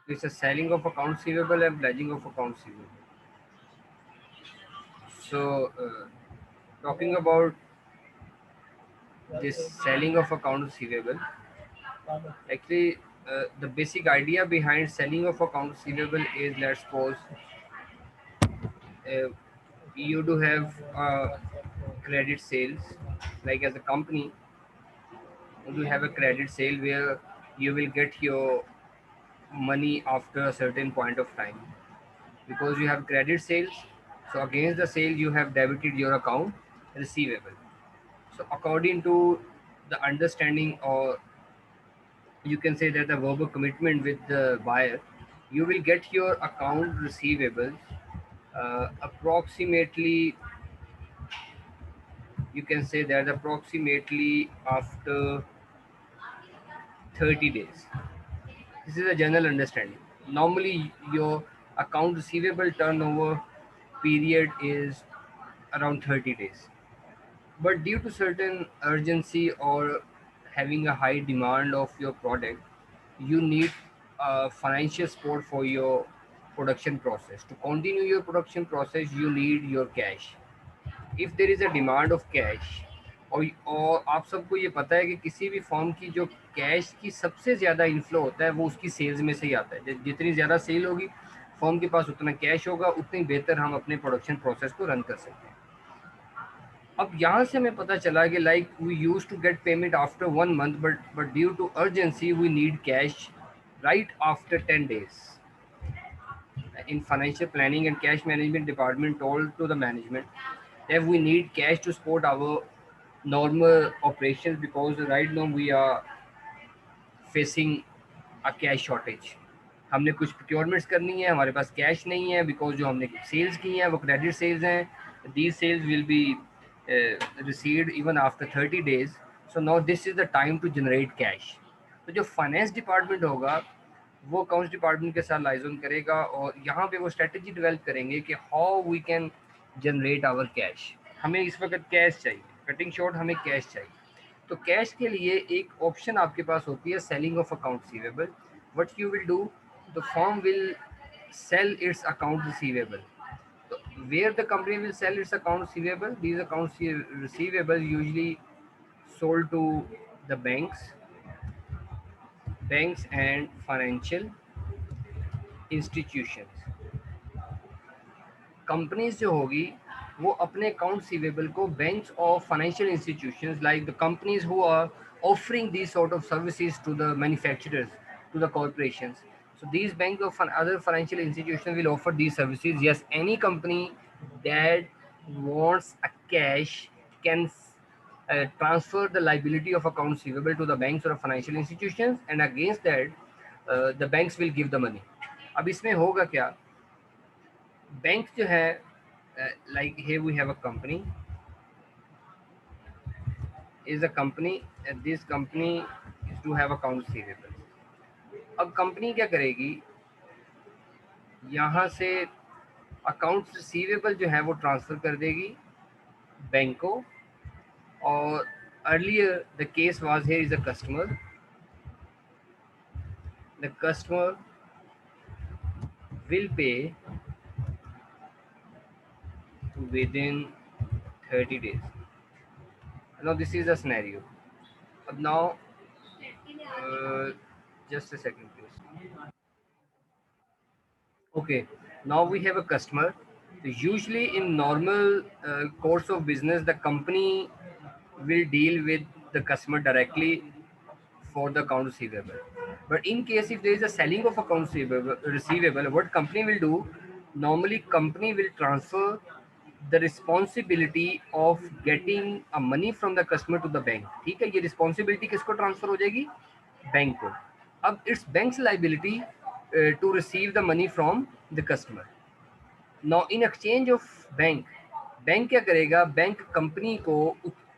It's a selling of accounts receivable and pledging of accounts receivable. So, talking about this selling of accounts receivable, actually, the basic idea behind selling of accounts receivable is, let's suppose uh, you do have credit sales, like as a company, you do have a credit sale where you will get your money after a certain point of time because you have credit sales. So against the sale, you have debited your account receivable. So according to the understanding, or you can say that the verbal commitment with the buyer, you will get your account receivables approximately, you can say that approximately after 30 days. This is a general understanding. Normally, your account receivable turnover period is around 30 days. But due to certain urgency or having a high demand of your product, you need financial support for your production process. To continue your production process, you need your cash. If there is a demand of cash, और आप सबको ये पता है कि किसी भी form की जो कैश की सबसे ज़्यादा इनफ्लो होता है वो उसकी सेल्स में से ही आता है। जितनी ज़्यादा सेल होगी फॉर्म के पास उतना कैश होगा, उतनी बेहतर हम अपने प्रोडक्शन प्रोसेस को रन कर सकते हैं। अब यहाँ से हमें पता चला कि like we use to get payment after 1 month, but due to urgency we need cash right after 10 days. In financial planning and cash management department told to the management that we need cash to support our normal operations because right now we are facing a cash shortage. हमने कुछ procurements करनी है, हमारे पास cash नहीं है because जो हमने sales की हैं वो क्रेडिट सेल्स हैं। These sales will be received even after 30 days. So now this is the time to generate cash. तो जो फाइनेंस डिपार्टमेंट होगा वो अकाउंट्स डिपार्टमेंट के साथ लाइजन करेगा और यहाँ पे वो स्ट्रेटजी डेवलप करेंगे कि how we can generate our cash. हमें इस वक्त कैश चाहिए, कटिंग शॉर्ट हमें कैश चाहिए। तो कैश के लिए एक ऑप्शन आपके पास होती है selling of account receivable. What you will do, the firm will sell its account receivable. So where the company will sell its account receivable, these accounts receivable usually sold to the banks and financial institutions. Companies जो होगी वो अपने account receivable को banks और financial institutions like the companies who are offering these sort of services to the manufacturers, to the corporations. So these banks or other financial institutions will offer these services. Yes, any company that wants a cash can transfer the liability of accounts receivable to the banks or financial institutions, and against that the banks will give the money. अब इसमें होगा क्या, bank जो है like here we have a company, is a company, and this company is to have accounts receivable. अब company क्या करेगी, यहाँ से अकाउंट्स रिसीवेबल जो है वो ट्रांसफ़र कर देगी बैंक को। और earlier the case was here is a customer, the customer will pay within 30 days. Now this is a scenario. Now just a second please. Okay, now we have a customer. Usually in normal course of business, the company will deal with the customer directly for the account receivable. But in case if there is a selling of account receivable, what company will do? Normally, company will transfer the responsibility of getting a money from the customer to the bank. ठीक है, ये responsibility किसको transfer हो जाएगी? Bank को। अब it's bank's liability to receive the money from the customer. Now in exchange of bank क्या करेगा? बैंक कंपनी को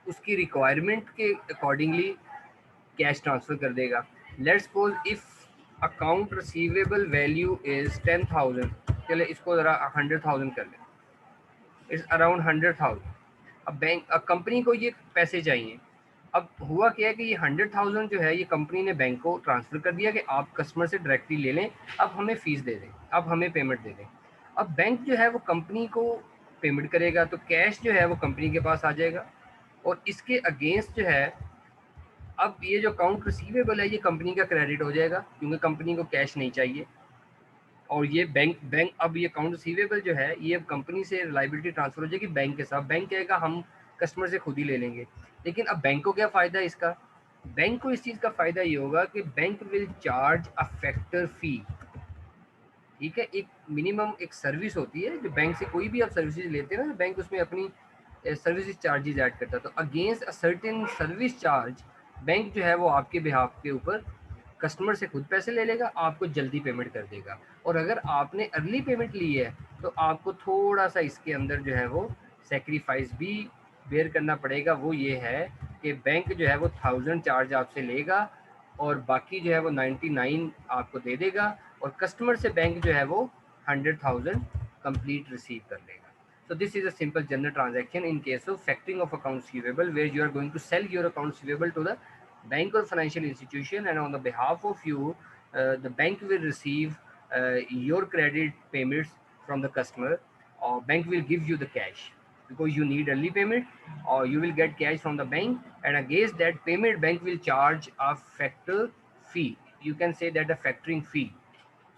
उसकी रिक्वायरमेंट के अकॉर्डिंगली कैश ट्रांसफर कर देगा। Let's suppose if account receivable value is 10,000, चले इसको ज़रा 100,000 कर लें, इट्स अराउंड 100,000। अब कंपनी को ये पैसे चाहिए, अब हुआ क्या है कि ये 100,000 जो है ये कंपनी ने बैंक को ट्रांसफ़र कर दिया कि आप कस्टमर से डायरेक्टली ले लें, अब हमें फ़ीस दे दें, अब हमें पेमेंट दे दें। अब बैंक जो है वो कंपनी को पेमेंट करेगा, तो कैश जो है वो कंपनी के पास आ जाएगा, और इसके अगेंस्ट जो है अब ये जो अकाउंट रिसीवेबल है ये कंपनी का क्रेडिट हो जाएगा, क्योंकि कंपनी को कैश नहीं चाहिए। और ये बैंक बैंक अब ये अकाउंट रिसीवेबल जो है ये अब कंपनी से लाइबिलिटी ट्रांसफर हो जाएगी बैंक के साथ। बैंक कहेगा हम कस्टमर से खुद ही ले लेंगे। लेकिन अब बैंक को क्या फ़ायदा है इसका? बैंक को इस चीज़ का फ़ायदा ये होगा कि bank will charge a factor fee. ठीक है, एक मिनिमम एक सर्विस होती है जो बैंक से कोई भी आप सर्विसेज लेते हैं ना, बैंक उसमें अपनी सर्विसेज चार्जेस ऐड करता है। तो against a certain service charge bank जो है वो आपके बिहाफ के ऊपर कस्टमर से खुद पैसे ले लेगा, आपको जल्दी पेमेंट कर देगा। और अगर आपने अर्ली पेमेंट ली है तो आपको थोड़ा सा इसके अंदर जो है वो सेक्रीफाइस भी बेयर करना पड़ेगा। वो ये है कि बैंक जो है वो 1000 चार्ज आपसे लेगा और बाकी जो है वो 99 आपको दे देगा, और कस्टमर से बैंक जो है वो 100,000 कंप्लीट रिसीव कर लेगा। So this is a simple general transaction in case of factoring of accounts receivable, where you are going to sell your accounts receivable to the bank or financial institution, and on the behalf of you, the bank will receive your credit payments from the customer, or bank will give you the cash because you need early payment, or you will get cash from the bank, and against that payment bank will charge a factor fee. You can say that a factoring fee.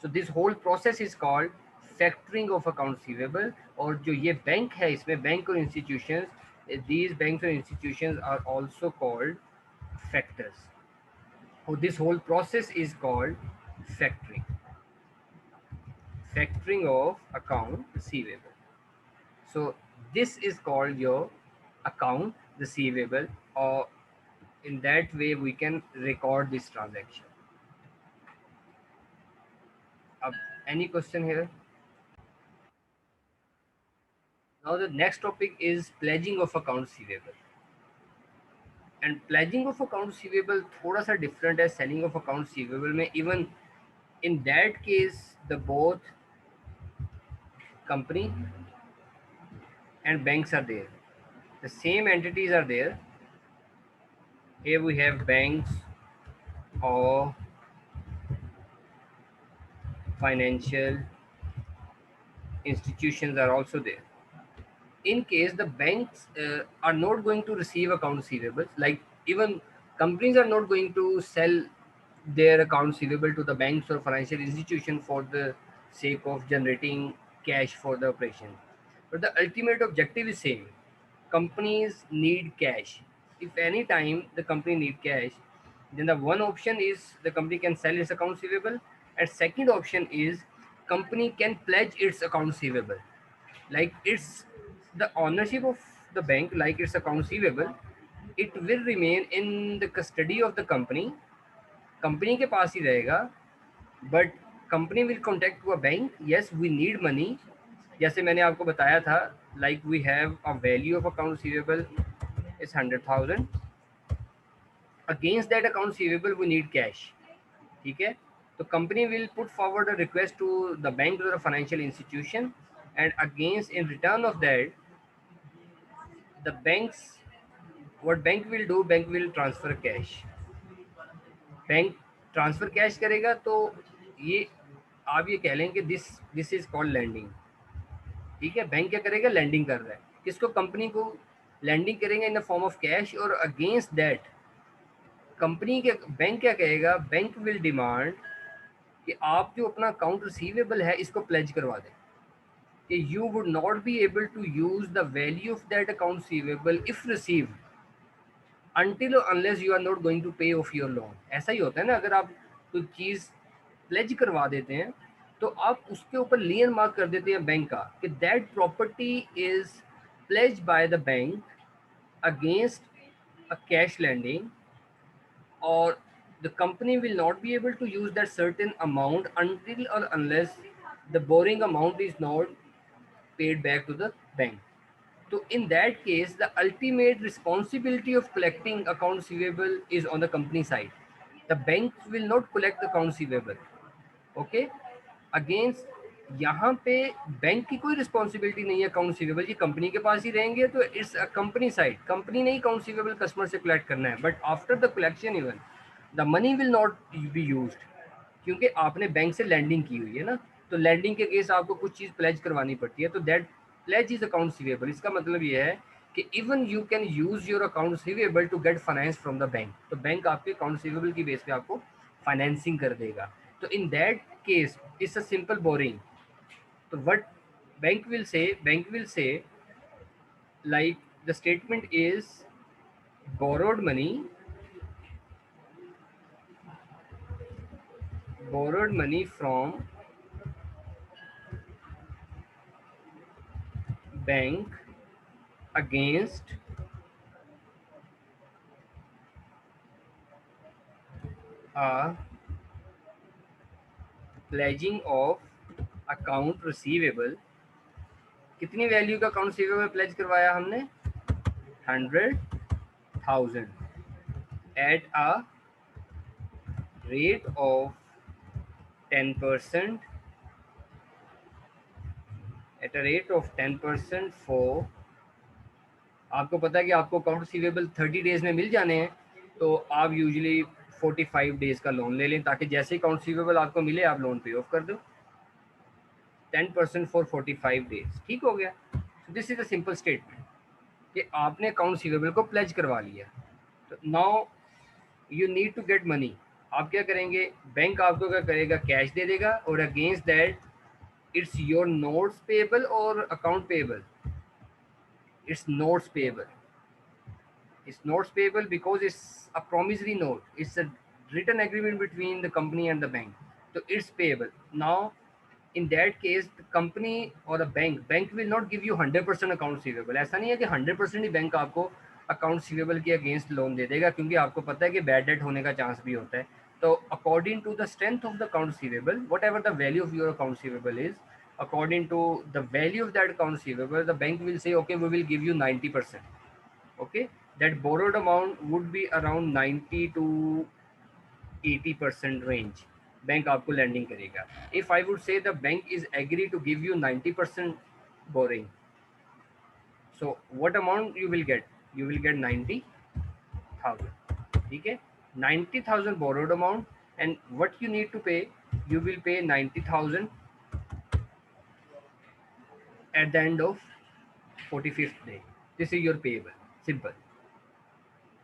So this whole process is called factoring of account receivable. और जो ये bank है इसमें bank और institutions, these banks and institutions are also called factors. So this whole process is called factoring, factoring of account receivable. So this is called your account receivable, or in that way we can record this transaction. Any question here? Now the next topic is pledging of account receivable. And pledging of account receivable थोड़ा सा different है selling of account receivable में। Even in that case the both company and banks are there, the same entities are there. here we have banks or financial institutions are also there. In case the banks are not going to receive account receivables, like even companies are not going to sell their account receivable to the banks or financial institution for the sake of generating cash for the operation, but the ultimate objective is same. Companies need cash. If any time the company need cash, then the one option is the company can sell its account receivable, and second option is company can pledge its account receivable, like it's the ownership of the bank, like it's account receivable, it will remain in the custody of the company, company के पास ही रहेगा। But company will contact to a bank, yes we need money, जैसे मैंने आपको बताया था, like we have a value of account receivable is 100,000, against that account receivable we need cash. ठीक है, तो company will put forward a request to the bank और financial institution, and against in return of that the banks, what bank will do, bank will transfer cash, bank transfer cash करेगा। तो ये आप ये कह लें कि दिस इज कॉल्ड लैंडिंग। ठीक है, बैंक क्या करेगा, लैंडिंग कर रहा है, किसको, कंपनी को लैंडिंग करेंगे in the form of cash, और अगेंस्ट दैट कंपनी के बैंक क्या कहेगा, बैंक विल डिमांड कि आप जो अपना अकाउंट रिसीवेबल है इसको प्लेज करवा दें, कि you would not be able to use the value of that account receivable if received until or unless you are not going to pay off your loan। ऐसा ही होता है ना, अगर आप कोई चीज़ प्लेज करवा देते हैं तो आप उसके ऊपर लियन मार्क कर देते हैं बैंक का कि that property is pledge by the bank against a cash lending, और the company will not be able to use that certain amount until or unless the borrowing amount is not paid back to the bank. So in that case, the ultimate responsibility of collecting accounts receivable is on the company side. The bank will not collect the accounts receivable. Okay. Against यहाँ पे bank की कोई responsibility नहीं है account receivable, ये company के पास ही रहेंगे, तो इट्स कंपनी साइड, कंपनी नहीं अकाउंट रिसीवेबल कस्टमर से कलेक्ट करना है। But after the collection even the money will not be used, क्योंकि आपने बैंक से लैंडिंग की हुई है ना, तो लैंडिंग के केस आपको कुछ चीज़ प्लेज करवानी पड़ती है, तो that pledge is account receivable. इसका मतलब ये है कि even you can use your account receivable to get finance from the bank, तो बैंक आपके अकाउंट रिसीवेबल की बेस पे आपको फाइनेंसिंग कर देगा। तो in that case it's a simple borrowing. So what bank will say like the statement is borrowed money from bank against a pledging of account receivable। कितनी value का account receivable pledge करवाया हमने? 100,000 at a rate of 10%, at a rate of 10% for, आपको पता है कि आपको account receivable 30 days में मिल जाने हैं, तो आप यूजुअली 45 डेज का लोन ले लें, ताकि जैसे अकाउंट रिसीवेबल आपको मिले आप लोन पे ऑफ कर दो। 10% फॉर 45 डेज, ठीक हो गया। So this is a simple statement कि आपने अकाउंट रिसीवेबल को प्लेज करवा लिया। तो now you need to get money. आप क्या करेंगे? बैंक आपको क्या करेगा? कैश दे देगा, और against that it's your notes payable और account payable? It's notes payable. It's notes payable because it's a promissory note. It's a written agreement between the company and the bank. So it's payable. Now, in that case, the company or the bank will not give you 100% account receivable. ऐसा नहीं है कि 100% ही bank आपको account receivable के against loan दे देगा, क्योंकि आपको पता है कि बैड डेट होने का चांस भी होता है। तो according to the strength of the account receivable, whatever the value of your account receivable is, according to the value of that account receivable, the bank will say, okay, we will give you 90%. Okay, that borrowed amount would be around 90 to 80% range, bank आपको lending करेगा। If I would say the bank is agree to give you 90% borrowing, so what amount you will get? You will get 90,000, ठीक है? 90,000 borrowed amount, and what you need to pay? You will pay 90,000 at the end of 45th day. This is your payable, simple।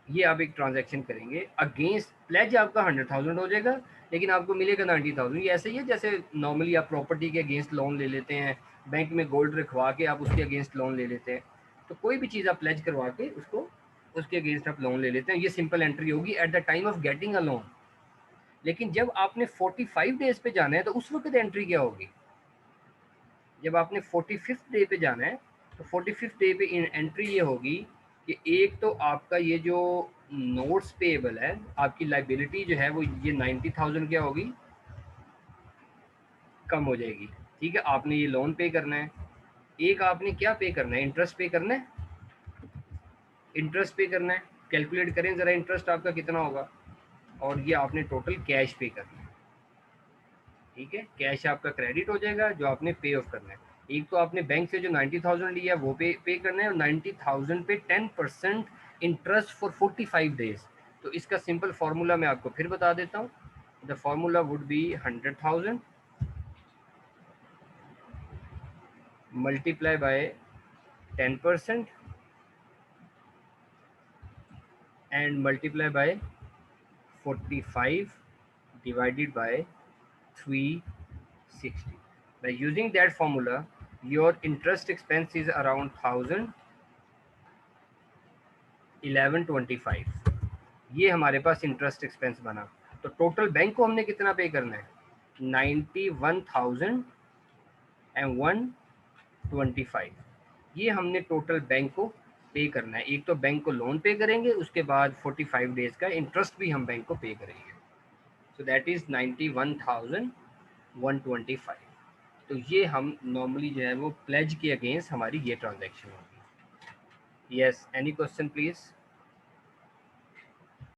ये आप एक transaction करेंगे, against pledge आपका 100,000 हो जाएगा, लेकिन आपको मिलेगा 90,000। ये ऐसे ही है जैसे नॉर्मली आप प्रॉपर्टी के अगेंस्ट लोन ले लेते हैं, बैंक में गोल्ड रखवा के आप उसके अगेंस्ट लोन ले लेते हैं, तो कोई भी चीज़ आप प्लेज करवा के उसको उसके अगेंस्ट आप लोन ले लेते हैं। ये सिंपल एंट्री होगी at the time of getting a loan. लेकिन जब आपने 45 डेज पे जाना है, तो उस वक्त एंट्री क्या होगी? जब आपने 45th डे पे जाना है, तो 45th डे पे एंट्री ये होगी कि एक तो आपका ये जो नोट्स पेएबल है, आपकी लाइबिलिटी जो है वो ये 90,000 क्या होगी? कम हो जाएगी। ठीक है, आपने ये लोन पे करना है। एक आपने क्या पे करना है? इंटरेस्ट पे करना है। इंटरेस्ट पे करना है, कैलकुलेट करें ज़रा इंटरेस्ट आपका कितना होगा, और ये आपने टोटल कैश पे करना है। ठीक है, कैश आपका क्रेडिट हो जाएगा जो आपने पे ऑफ करना है। एक तो आपने बैंक से जो 90,000 लिया वो पे करना है, और 90,000 पे 10% इंटरेस्ट फॉर 45 डेज। तो इसका सिंपल फार्मूला मैं आपको फिर बता देता हूँ। The formula would be 100,000 multiply by 10% and multiply by 45 divided by 360. By using that formula, your interest expense is around 1,1125। ये हमारे पास इंटरेस्ट एक्सपेंस बना। तो टोटल बैंक को हमने कितना पे करना है? 91,125। ये हमने टोटल बैंक को पे करना है। एक तो बैंक को लोन पे करेंगे, उसके बाद 45 डेज का इंटरेस्ट भी हम बैंक को पे करेंगे। So that is 91,125। तो ये हम नॉर्मली जो है वो प्लेज के अगेंस्ट हमारी ये ट्रांजैक्शन होगी। Yes, any question please?